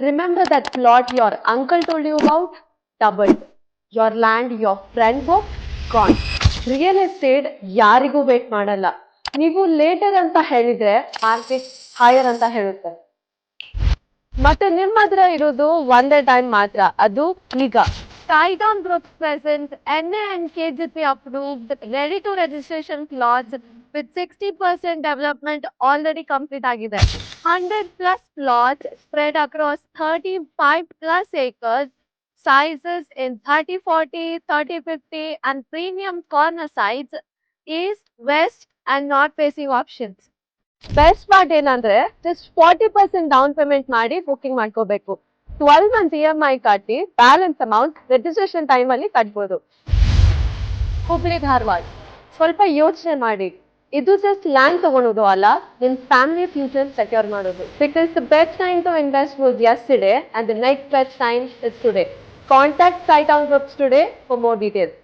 Remember that plot your uncle told you about? Doubled. Your land, your friend book, gone. Real estate ಯಾರಿಗೂ wait ಮಾಡಲ್ಲ. ನೀವು litre ಅಂತ ಹೇಳಿದ್ರೆ market higher ಅಂತ ಹೇಳುತ್ತೆ. ಮತ್ತೆ ನಿಮ್ಮ ಹತ್ರ ಇರೋದು ಒಂದೇ ಟೈಮ್ ಮಾತ್ರ, ಅದು ಈಗ. Skydown Group presents NA and KGP approved ready to registration plots with 60% development already complete ಆಗಿದೆ. 100 plus plots spread across 35 plus acres, sizes in 30-40, 30-50 and premium corner sites, east, west and north facing options. Best part ಏನಂದ್ರೆ just 40% down payment ಮಾಡಿ booking ಮಾಡ್ಕೋಬೇಕು. 12 month EMI ಕಟ್ಟಿ balance amount registration time ಅಲ್ಲಿ ಕಟ್ಬೋದು. ಹುಬ್ಳಿ ಧಾರವಾಡ, ಸ್ವಲ್ಪ ಯೋಚನೆ ಮಾಡಿ. ಇದು ಜಸ್ಟ್ ಲ್ಯಾಂಡ್ ತಗೊಳೋದು ಅಲ್ಲ, ನಿಮ್ ಫ್ಯಾಮಿಲಿ ಫ್ಯೂಚರ್ ಸೆಕ್ಯೂರ್ ಮಾಡೋದು. Because the best time to invest was yesterday and the next best time is today. Contact Skytown Groups today for more details.